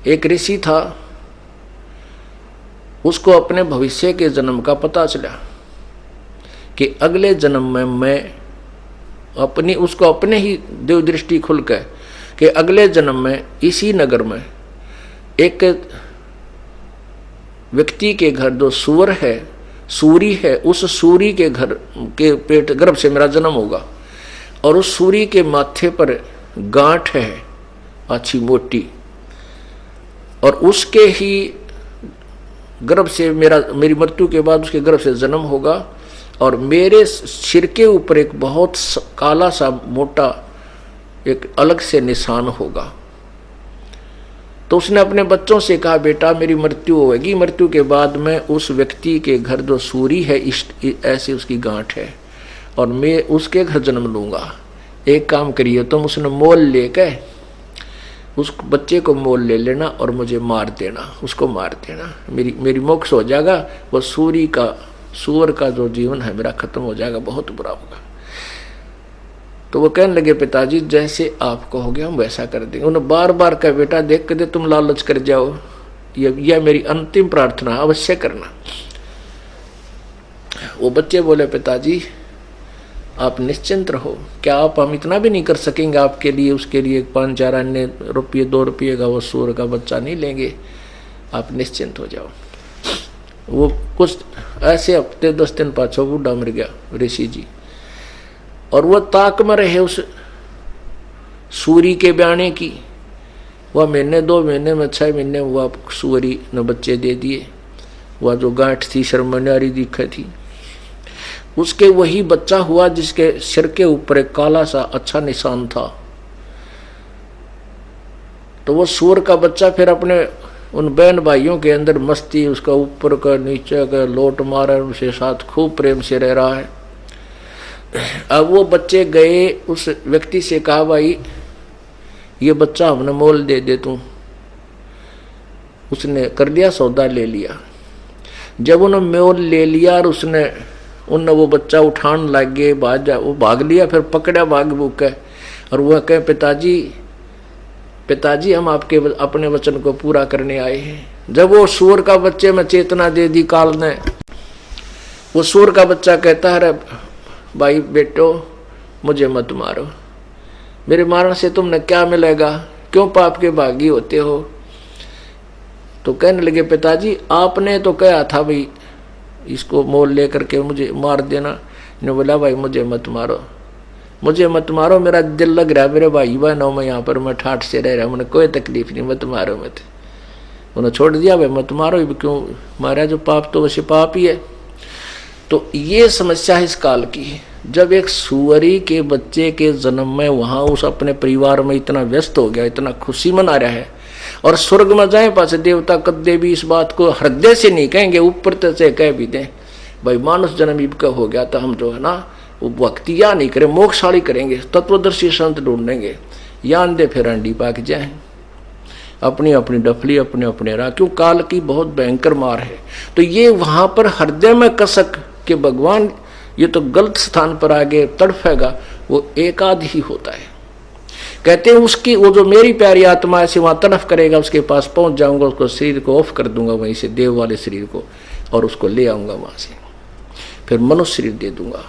एक ऋषि था, उसको अपने भविष्य के जन्म का पता चला कि अगले जन्म में मैं उसको अपने ही देव दृष्टि खुल के कि अगले जन्म में इसी नगर में एक व्यक्ति के घर जो सूर है, सूरी है, उस सूरी के घर के पेट गर्भ से मेरा जन्म होगा और उस सूरी के माथे पर गांठ है अच्छी मोटी, और उसके ही गर्भ से मेरी मृत्यु के बाद उसके गर्भ से जन्म होगा और मेरे सिर के ऊपर एक बहुत काला सा मोटा एक अलग से निशान होगा। तो उसने अपने बच्चों से कहा, बेटा मेरी मृत्यु होगी, मृत्यु के बाद मैं उस व्यक्ति के घर जो सूरी है ऐसे उसकी गांठ है और मैं उसके घर जन्म लूंगा। एक काम करिए तुम, उसने मोल लेके उस बच्चे को मोल ले लेना और मुझे मार देना, उसको मार देना, मेरी मोक्ष हो जाएगा, वो सूअर का जो जीवन है मेरा खत्म हो जाएगा, बहुत बुरा होगा। तो वो कहने लगे, पिताजी जैसे आप कहोगे हम वैसा कर देंगे। उन्होंने बार बार कहा, बेटा देख के दे तुम लालच कर जाओ, यह मेरी अंतिम प्रार्थना अवश्य करना। वो बच्चे बोले, पिताजी आप निश्चिंत रहो, क्या आप हम इतना भी नहीं कर सकेंगे आपके लिए, उसके लिए 5-4 अन्य रुपये 2 रुपये का वो सूअर का बच्चा नहीं लेंगे, आप निश्चिंत हो जाओ। वो कुछ ऐसे हफ्ते 10 दिन पाछो बूढ़ा मर गया ऋषि जी, और वह ताक में रहे उस सूरी के ब्याने की। वह महीने 2 महीने में 6 महीने वह सूरी ने बच्चे दे दिए। वह जो गांठ थी शर्मन्यारी दिखे थी, उसके वही बच्चा हुआ जिसके सिर के ऊपर एक काला सा अच्छा निशान था। तो वो सूअर का बच्चा फिर अपने उन बहन भाइयों के अंदर मस्ती, उसका ऊपर का नीचे का लोट मारा, उनके साथ खूब प्रेम से रह रहा है। अब वो बच्चे गए उस व्यक्ति से कहा, भाई ये बच्चा हमने मोल दे दे तू। उसने कर दिया, सौदा ले लिया। जब उन्होंने मोल ले लिया और उनने वो बच्चा उठान लग गए, वो भाग लिया, फिर पकड़ा भाग भूख है, और वह कहे, पिताजी हम आपके अपने वचन को पूरा करने आए हैं। जब वो सूअर का बच्चे में चेतना दे दी काल ने, वो सूअर का बच्चा कहता है, भाई बेटो मुझे मत मारो, मेरे मारने से तुमने क्या मिलेगा, क्यों पाप के भागी होते हो। तो कहने लगे, पिताजी आपने तो कहा था भाई इसको मोल लेकर के मुझे मार देना। ने बोला, भाई मुझे मत मारो, मेरा दिल लग रहा है, मेरे भाई बहनों में यहाँ पर मैं ठाठ से रह रहा हूँ, मैंने कोई तकलीफ नहीं, मत मारो मत। उन्होंने छोड़ दिया, भाई मत मारो, क्यों मारा, जो पाप तो वैसे पाप ही है। तो ये समस्या है इस काल की। जब एक सुअरी के बच्चे के जन्म में वहां उस अपने परिवार में इतना व्यस्त हो गया, इतना खुशी मना रहा है, और स्वर्ग में जाए पास देवता कद्दे भी इस बात को हृदय से नहीं कहेंगे, ऊपर से कह भी दें भाई मानुष जन्म इनका हो गया, तो हम जो है ना वो भक्तियां नहीं करें, मोक्षशाली करेंगे, तत्वदर्शी संत ढूंढेंगे, यान दे फिर अंडी पाक जाए, अपनी अपनी डफली अपने अपने राह। क्यों काल की बहुत भयंकर मार है। तो ये वहां पर हृदय में कसक कि भगवान ये तो गलत स्थान पर आगे तड़फेगा, वो एकाध ही होता है। कहते हैं उसकी वो जो मेरी प्यारी आत्मा ऐसे वहां तड़फ करेगा, उसके पास पहुंच जाऊंगा, उसको शरीर को ऑफ कर दूंगा वहीं से, देव वाले शरीर को, और उसको ले आऊंगा वहां से, फिर मनुष्य शरीर दे दूंगा।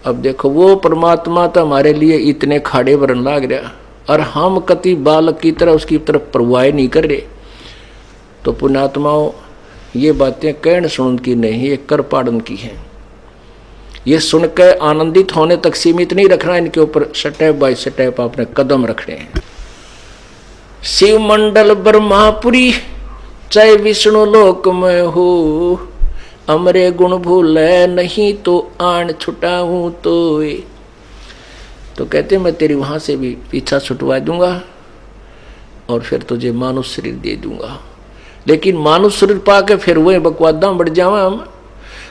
अब देखो वो परमात्मा तो हमारे लिए इतने खाड़े भरन लाग रहा, और हम कति बालक की तरह उसकी तरफ परवाह नहीं कर रहे। तो पुण्यात्माओं ये बातें कहन सुन की नहीं, ये कर पाड़न की है। ये सुनकर आनंदित होने तक सीमित नहीं रखना, इनके ऊपर स्टेप बाय स्टेप आपने कदम रखने हैं। शिव मंडल ब्रह्मापुरी चाहे विष्णु लोक में हो, अमरे गुण भूले नहीं तो आन छुटाऊं तो कहते मैं तेरी वहां से भी पीछा छुटवा दूंगा और फिर तुझे मानुष शरीर दे दूंगा। लेकिन मानुष शरीर पाके फिर वही बकवादा बढ़ जावा हम।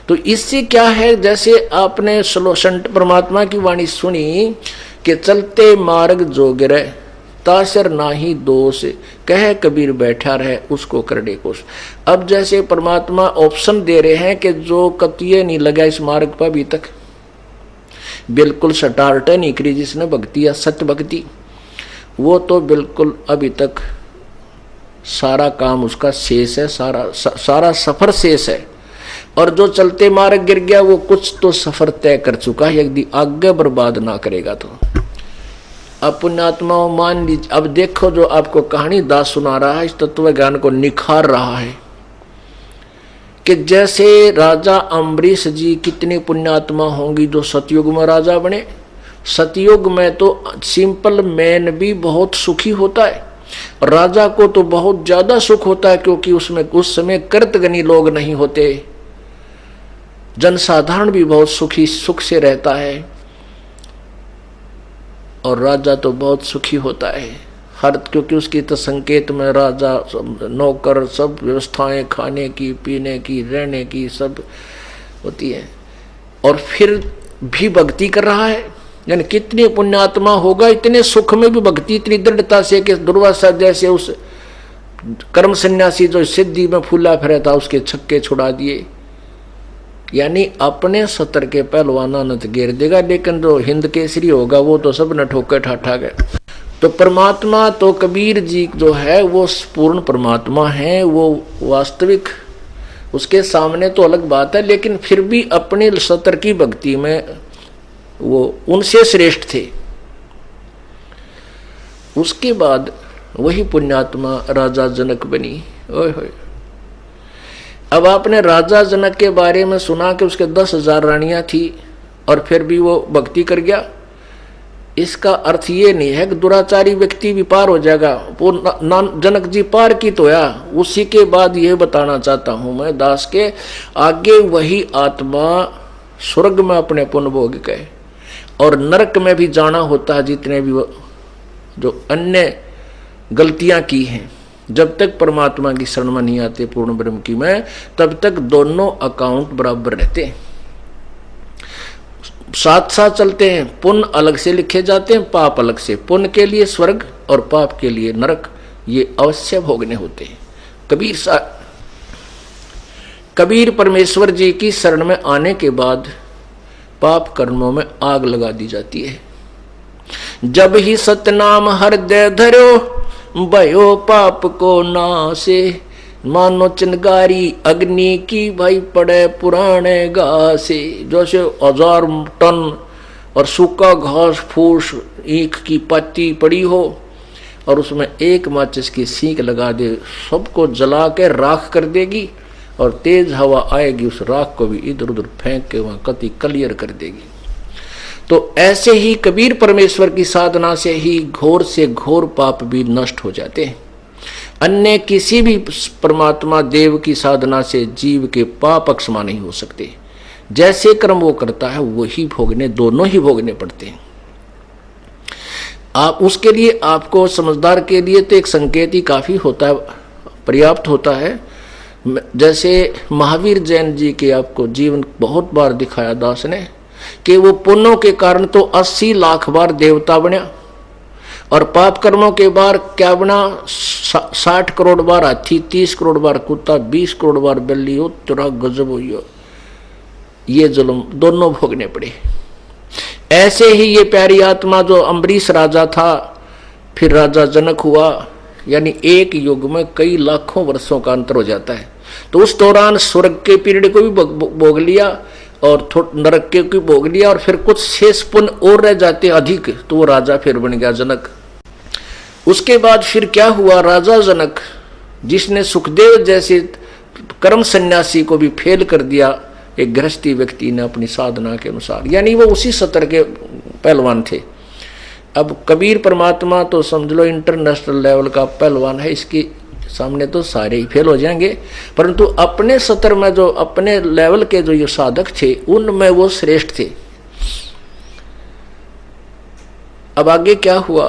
तो इससे क्या है, जैसे आपने संत परमात्मा की वाणी सुनी कि चलते मार्ग जोगिर तासर नाही दोष, कह कबीर बैठा रहे उसको करने कोश। अब जैसे परमात्मा ऑप्शन दे रहे हैं कि जो कतिये नहीं लगा इस मार्ग पर अभी तक, बिल्कुल स्टार्ट नहीं करी जिसने भक्ति या सत्य भक्ति, वो तो बिल्कुल अभी तक सारा काम उसका शेष है, सारा सफर शेष है। और जो चलते मार्ग गिर गया वो कुछ तो सफर तय कर चुका है, यदि आगे बर्बाद ना करेगा तो। अब पुण्यात्माओं मान लीजिए, अब देखो जो आपको कहानी दास सुना रहा है इस तत्व ज्ञान को निखार रहा है कि जैसे राजा अम्बरीश जी कितनी पुण्यात्मा होंगी जो सतयुग में राजा बने। सतयुग में तो सिंपल मैन भी बहुत सुखी होता है, राजा को तो बहुत ज्यादा सुख होता है, क्योंकि उसमें उस समय कर्तगनी लोग नहीं होते, जनसाधारण भी बहुत सुख से रहता है और राजा तो बहुत सुखी होता है हर, क्योंकि उसकी तो संकेत में राजा नौकर सब व्यवस्थाएं खाने की, पीने की, रहने की सब होती है। और फिर भी भक्ति कर रहा है, यानी कितनी पुण्यात्मा होगा इतने सुख में भी भक्ति इतनी दृढ़ता से कि दुर्वासा जैसे उस कर्म सन्यासी जो सिद्धि में फूला फिरा था उसके छक्के छुड़ा दिए। यानी अपने सतर के पहलवाना न घेर देगा, लेकिन जो हिंद केसरी होगा वो तो सब न ठोके ठाठा गए। तो परमात्मा तो कबीर जी जो है वो पूर्ण परमात्मा है, वो वास्तविक, उसके सामने तो अलग बात है, लेकिन फिर भी अपने सतर की भक्ति में वो उनसे श्रेष्ठ थे। उसके बाद वही पुण्यात्मा राजा जनक बनी। ओए होए, अब आपने राजा जनक के बारे में सुना कि उसके 10,000 रानियां थी और फिर भी वो भक्ति कर गया। इसका अर्थ ये नहीं है कि दुराचारी व्यक्ति भी पार हो जाएगा, वो जनक जी पार की तो या। उसी के बाद ये बताना चाहता हूं मैं दास के आगे वही आत्मा स्वर्ग में अपने पुण्य भोग गए और नरक में भी जाना होता है, जितने भी जो अन्य गलतियां की हैं। जब तक परमात्मा की शरण में नहीं आते पूर्ण ब्रह्म की में, तब तक दोनों अकाउंट बराबर रहते हैं, साथ साथ चलते हैं। पुण्य अलग से लिखे जाते हैं, पाप अलग से। पुण्य के लिए स्वर्ग और पाप के लिए नरक, ये अवश्य भोगने होते हैं। कबीर परमेश्वर जी की शरण में आने के बाद पाप कर्मों में आग लगा दी जाती है। जब ही सतनाम हृदय धरो भयो पाप को नासे, मानो चिंगारी अग्नि की भाई पड़े पुराने घासे। जैसे 1000 टन और सूखा घास फूस ईख की पत्ती पड़ी हो और उसमें एक माचिस की सीख लगा दे, सबको जला के राख कर देगी और तेज हवा आएगी उस राख को भी इधर उधर फेंक के वहां कति क्लियर कर देगी। तो ऐसे ही कबीर परमेश्वर की साधना से ही घोर से घोर पाप भी नष्ट हो जाते हैं। अन्य किसी भी परमात्मा देव की साधना से जीव के पाप क्षमा नहीं हो सकते। जैसे कर्म वो करता है वही भोगने, दोनों ही भोगने पड़ते हैं। आप उसके लिए, आपको समझदार के लिए तो एक संकेत ही काफी होता है, पर्याप्त होता है। जैसे महावीर जैन जी के आपको जीवन बहुत बार दिखाया दास ने कि वो पुण्यों के कारण तो 80 लाख बार देवता बना और पाप कर्मों के बार क्या बना, 60 करोड़ बार हाथी, 30 करोड़ बार कुत्ता, 20 करोड़ बार बिल्ली हो, तेरा गजब हुई हो। ये जुल्म दोनों भोगने पड़े। ऐसे ही ये प्यारी आत्मा जो अम्बरीश राजा था फिर राजा जनक हुआ, यानी एक युग में कई लाखों वर्षों का अंतर हो जाता है। तो उस दौरान स्वर्ग के पीरियड को भी भोग लिया और नरक के भी भोग लिया और फिर कुछ शेष पुण्य और रह जाते अधिक, तो वो राजा फिर बन गया जनक। उसके बाद फिर क्या हुआ, राजा जनक जिसने सुखदेव जैसे कर्म सन्यासी को भी फेल कर दिया, एक गृहस्थी व्यक्ति ने अपनी साधना के अनुसार, यानी वो उसी सतर के पहलवान थे। अब कबीर परमात्मा तो समझ लो इंटरनेशनल लेवल का पहलवान है, इसके सामने तो सारे ही फेल हो जाएंगे, परंतु अपने सतर में जो अपने लेवल के जो ये साधक थे उनमें वो श्रेष्ठ थे। अब आगे क्या हुआ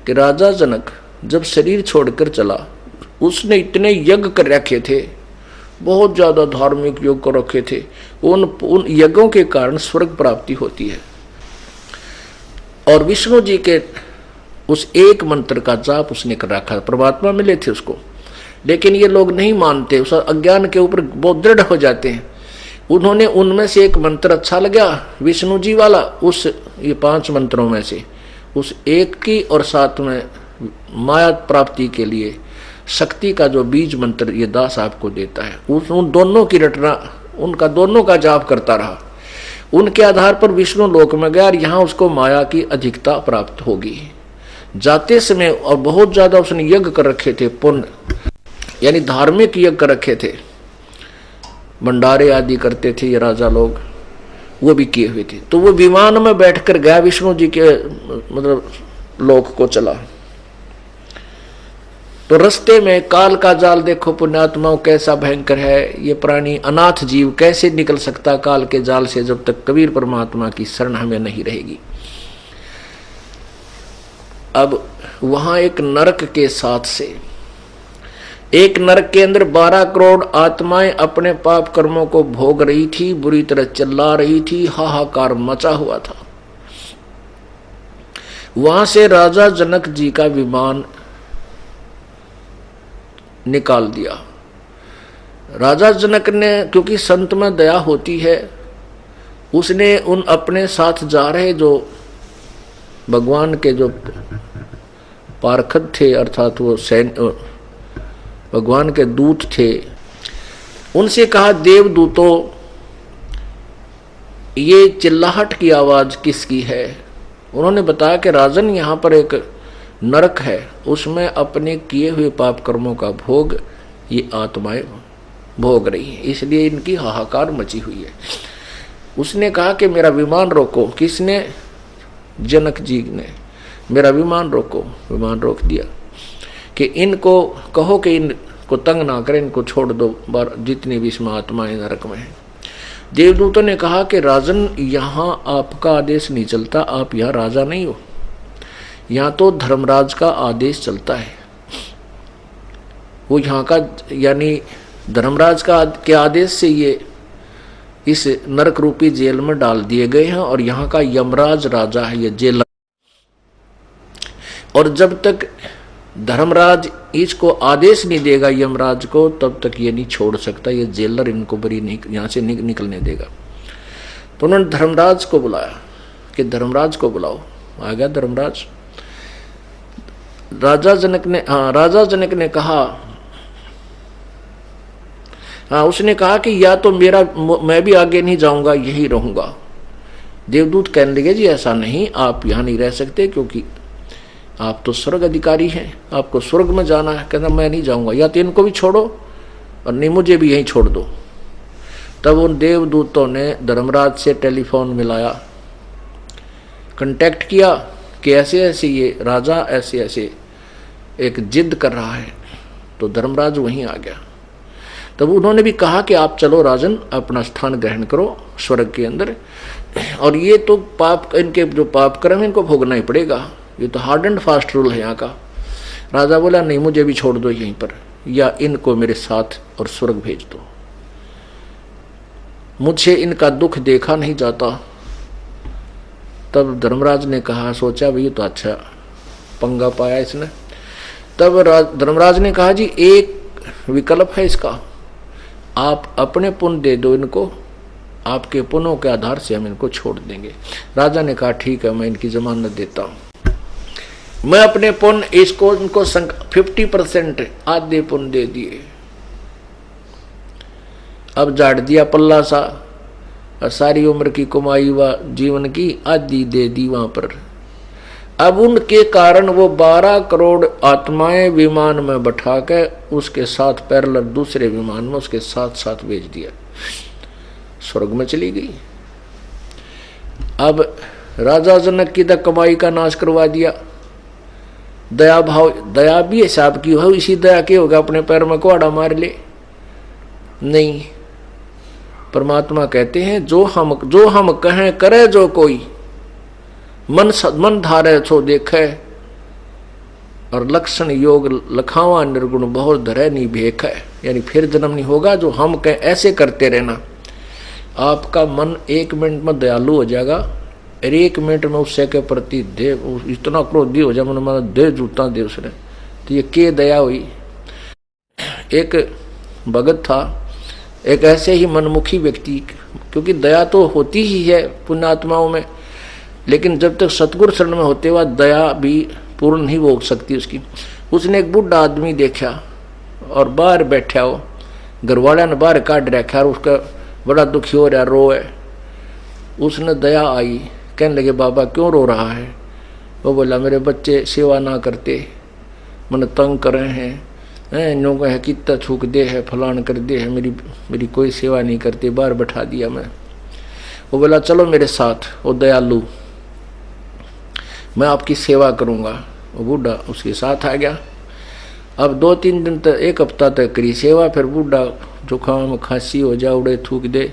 कि राजा जनक जब शरीर छोड़कर चला, उसने इतने यज्ञ कर रखे थे, बहुत ज्यादा धार्मिक योग कर रखे थे। उन यज्ञों के कारण स्वर्ग प्राप्ति होती है। और विष्णु जी के उस एक मंत्र का जाप उसने कर रखा, परमात्मा मिले थे उसको, लेकिन ये लोग नहीं मानते, उस अज्ञान के ऊपर बहुत दृढ़ हो जाते हैं। उन्होंने उनमें से एक मंत्र अच्छा लगा विष्णु जी वाला, उस ये 5 मंत्रों में से उस एक की और साथ में माया प्राप्ति के लिए शक्ति का जो बीज मंत्र ये दास आपको देता है, उन दोनों की रटना, उनका दोनों का जाप करता रहा। उनके आधार पर विष्णु लोक में गया और यहाँ उसको माया की अधिकता प्राप्त होगी। जाते समय और बहुत ज्यादा उसने यज्ञ कर रखे थे, पुण्य यानी धार्मिक यज्ञ कर रखे थे, भंडारे आदि करते थे ये राजा लोग, वो भी किए हुए थे। तो वो विमान में बैठकर गया, विष्णु जी के मतलब लोक को चला। तो रास्ते में काल का जाल देखो पुण्यात्माओं कैसा भयंकर है। ये प्राणी अनाथ जीव कैसे निकल सकता काल के जाल से, जब तक कबीर परमात्मा की शरण हमें नहीं रहेगी। अब वहां एक नरक के साथ से, एक नरक के अंदर 12 करोड़ आत्माएं अपने पाप कर्मों को भोग रही थी, बुरी तरह चिल्ला रही थी, हाहाकार मचा हुआ था। वहां से राजा जनक जी का विमान निकाल दिया। राजा जनक ने, क्योंकि संत में दया होती है, उसने उन अपने साथ जा रहे जो भगवान के जो पार्षद थे, अर्थात वो सैन्य भगवान के दूत थे, उनसे कहा देवदूतों ये चिल्लाहट की आवाज किसकी है। उन्होंने बताया कि राजन यहाँ पर एक नरक है, उसमें अपने किए हुए पाप कर्मों का भोग ये आत्माएं भोग रही है, इसलिए इनकी हाहाकार मची हुई है। उसने कहा कि मेरा विमान रोको। किसने? जनक जी ने। मेरा विमान रोको। विमान रोक दिया कि इनको कहो कि इनको तंग ना करें, इनको छोड़ दो, जितनी भी इसमें आत्माएं नरक में हैं। देवदूतों ने कहा कि राजन यहाँ आपका आदेश नहीं चलता, आप यहाँ राजा नहीं हो, यहाँ तो धर्मराज का आदेश चलता है। वो यहाँ का यानी धर्मराज के आदेश से ये इस नरक रूपी जेल में डाल दिए गए हैं और यहाँ का यमराज राजा है ये जेलर। और जब तक धर्मराज इसको आदेश नहीं देगा यमराज को, तब तक ये नहीं छोड़ सकता, ये जेलर इनको बरी नहीं यहाँ से निकलने देगा। तो उन्होंने धर्मराज को बुलाया कि धर्मराज को बुलाओ। आ गया धर्मराज। राजा जनक ने कहा, हाँ उसने कहा कि या तो मैं भी आगे नहीं जाऊंगा, यही रहूंगा। देवदूत कहने लगे जी ऐसा नहीं, आप यहाँ नहीं रह सकते क्योंकि आप तो स्वर्ग अधिकारी हैं, आपको स्वर्ग में जाना है। कहना मैं नहीं जाऊंगा, या तो इनको भी छोड़ो और नहीं मुझे भी यहीं छोड़ दो। तब उन देवदूतों ने धर्मराज से टेलीफोन मिलाया, कांटेक्ट किया कि ऐसे ऐसे ये राजा ऐसे ऐसे एक जिद कर रहा है। तो धर्मराज वहीं आ गया। तब उन्होंने भी कहा कि आप चलो राजन, अपना स्थान ग्रहण करो स्वर्ग के अंदर, और ये तो पाप, इनके जो पाप कर्म इनको भोगना ही पड़ेगा, ये तो हार्ड एंड फास्ट रूल है यहाँ का। राजा बोला नहीं मुझे भी छोड़ दो यहीं पर, या इनको मेरे साथ और स्वर्ग भेज दो, मुझे इनका दुख देखा नहीं जाता। तब धर्मराज ने कहा, सोचा भाई ये तो अच्छा पंगा पाया इसने। तब धर्मराज ने कहा जी एक विकल्प है इसका, आप अपने पुण्य दे दो इनको, आपके पुण्यों के आधार से हम इनको छोड़ देंगे। राजा ने कहा ठीक है मैं इनकी जमानत देता हूं, मैं अपने पुण्य इसको इनको 50% आधे पुण्य दे दिए। अब झाड़ दिया पल्ला सा, सारी उम्र की कमाई व जीवन की आधी दे दी वहां पर। अब उनके कारण वो 12 करोड़ आत्माएं विमान में बैठा के उसके साथ पैरेलल दूसरे विमान में उसके साथ साथ भेज दिया, स्वर्ग में चली गई। अब राजा जनक की कमाई का नाश करवा दिया। दया भाव, दया भी हिसाब की हो, इसी दया के होगा अपने पैर में कुहाड़ा मार ले? नहीं, परमात्मा कहते हैं जो हम कहें करे जो कोई, मन धारे सो देखे, और लक्षण योग लखावा निर्गुण बहुत धरे नहीं भेख है। यानी फिर जन्म नहीं होगा, जो हम कहें ऐसे करते रहना। आपका मन 1 मिनट में दयालु हो जाएगा, और 1 मिनट में उससे के प्रति दे इतना क्रोधी हो जाए, मन दे जूता दे उसने, तो ये के दया हुई। एक भगत था, एक ऐसे ही मनमुखी व्यक्ति, क्योंकि दया तो होती ही है पुण्यात्माओं में, लेकिन जब तक सतगुरु शरण में होते हुआ दया भी पूर्ण नहीं हो सकती उसकी। उसने एक बूढ़ा आदमी देखा और बाहर बैठा हो, घरवाला ने बाहर काट रखा और उसका बड़ा दुखी हो रहा, रो है। उसने दया आई, कहने लगे बाबा क्यों रो रहा है? वो बोला मेरे बच्चे सेवा ना करते, मन तंग कर रहे हैं, नो है कितना थूक दे है, फलान कर दे है, मेरी कोई सेवा नहीं करते, बाहर बैठा दिया मैं। वो बोला चलो मेरे साथ, वो दयालु, मैं आपकी सेवा करूँगा। वो बूढ़ा उसके साथ आ गया। अब 2-3 दिन तक, 1 हफ्ता तक करी सेवा। फिर बूढ़ा जुकाम खांसी हो जा, उड़े थूक दे।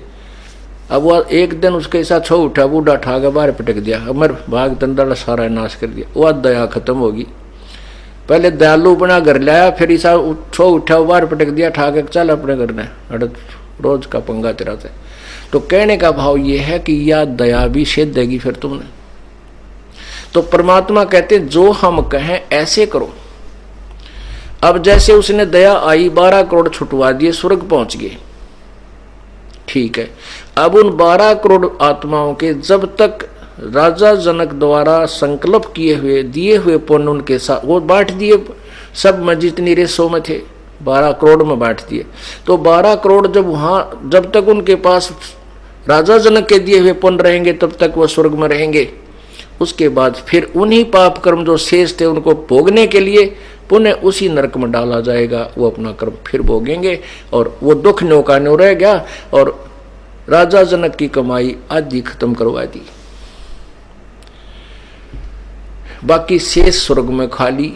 अब वो एक दिन उसके साथ छो उठा, बूढ़ा ठा के बाहर पटक दिया, अमर भाग दंडाला सारा नाश कर दिया। वह दया खत्म होगी। पहले दयालु बना घर लाया, फिर ऐसा छो उठा बाहर पटक दिया, ठा के चल अपने घर ने, रोज का पंगा तेरा से। तो कहने का भाव ये है कि यह दया भी सेध देगी फिर तुमने। तो परमात्मा कहते जो हम कहें ऐसे करो। अब जैसे उसने दया आई, 12 करोड़ छुटवा दिए, स्वर्ग पहुंच गए, ठीक है। अब उन 12 करोड़ आत्माओं के जब तक राजा जनक द्वारा संकल्प किए हुए दिए हुए पुण्य उनके साथ वो बांट दिए, सब में जितनी रेसों में थे 12 करोड़ में बांट दिए। तो 12 करोड़ जब वहां, जब तक उनके पास राजा जनक के दिए हुए पुण्य रहेंगे तब तक वो स्वर्ग में रहेंगे। उसके बाद फिर उन्हीं पाप कर्म जो शेष थे उनको भोगने के लिए पुण्य उसी नरक में डाला जाएगा। वो अपना कर्म फिर भोगेंगे और वो दुख न्यो का न्यो रह गया। और राजा जनक की कमाई आदि खत्म करवा दी, बाकी शेष स्वर्ग में खाली।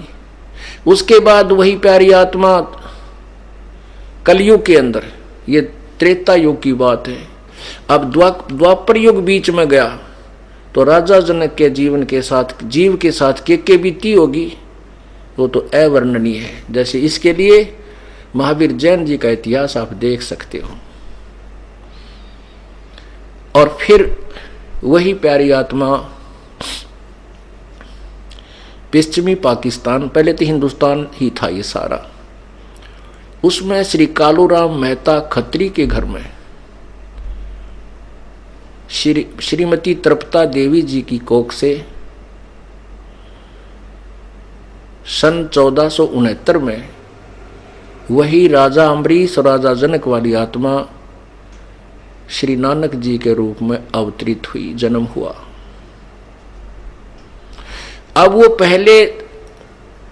उसके बाद वही प्यारी आत्मा कलयुग के अंदर, ये त्रेता युग की बात है। अब द्वापर युग बीच में गया तो राजा जनक के जीवन के साथ, जीव के साथ के बीती होगी, वो तो अवर्णनीय है। जैसे इसके लिए महावीर जैन जी का इतिहास आप देख सकते हो। और फिर वही प्यारी आत्मा पश्चिमी पाकिस्तान, पहले तो हिंदुस्तान ही था ये सारा, उसमें श्री कालूराम मेहता खत्री के घर में श्रीमती तृप्ता देवी जी की कोख से सन 1469 में वही राजा अम्बरीश और राजा जनक वाली आत्मा श्री नानक जी के रूप में अवतरित हुई, जन्म हुआ। अब वो पहले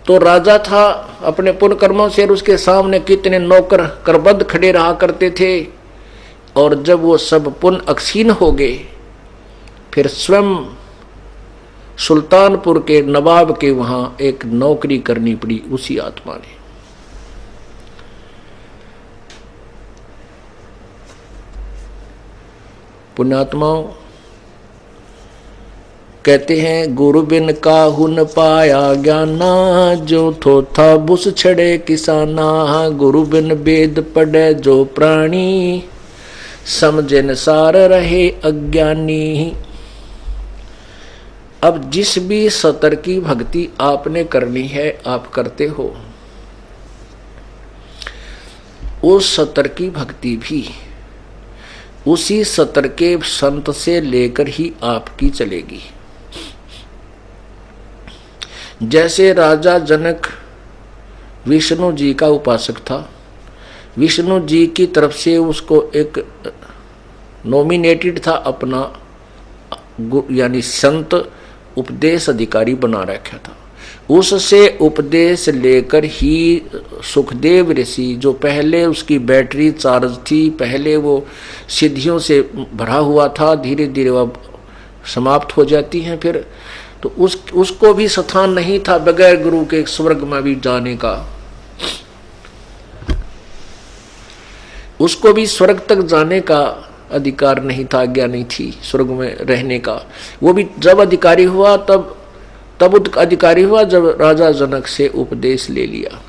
तो राजा था अपने पुण्य कर्मों से, उसके सामने कितने नौकर करबद्ध खड़े रहा करते थे। और जब वो सब पुण्य अक्षीण हो गए, फिर स्वयं सुल्तानपुर के नवाब के वहां एक नौकरी करनी पड़ी उसी आत्मा ने। पुण्यात्माओं कहते हैं गुरु बिन काहू न पाया ज्ञाना, जो थो था बुस छड़े किसाना। गुरु बिन वेद पढ़े जो प्राणी, समझे न सार रहे अज्ञानी। अब जिस भी सतर की भक्ति आपने करनी है आप करते हो, उस सतर की भक्ति भी उसी सतर के संत से लेकर ही आपकी चलेगी। जैसे राजा जनक विष्णु जी का उपासक था, विष्णु जी की तरफ से उसको एक नॉमिनेटेड था अपना यानी संत उपदेश अधिकारी बना रखा था। उससे उपदेश लेकर ही सुखदेव ऋषि, जो पहले उसकी बैटरी चार्ज थी, पहले वो सिद्धियों से भरा हुआ था, धीरे धीरे वह समाप्त हो जाती हैं फिर, तो उसको भी स्थान नहीं था बगैर गुरु के स्वर्ग में भी जाने का। उसको भी स्वर्ग तक जाने का अधिकार नहीं था, आज्ञा नहीं थी स्वर्ग में रहने का। वो भी जब अधिकारी हुआ तब अधिकारी हुआ जब राजा जनक से उपदेश ले लिया।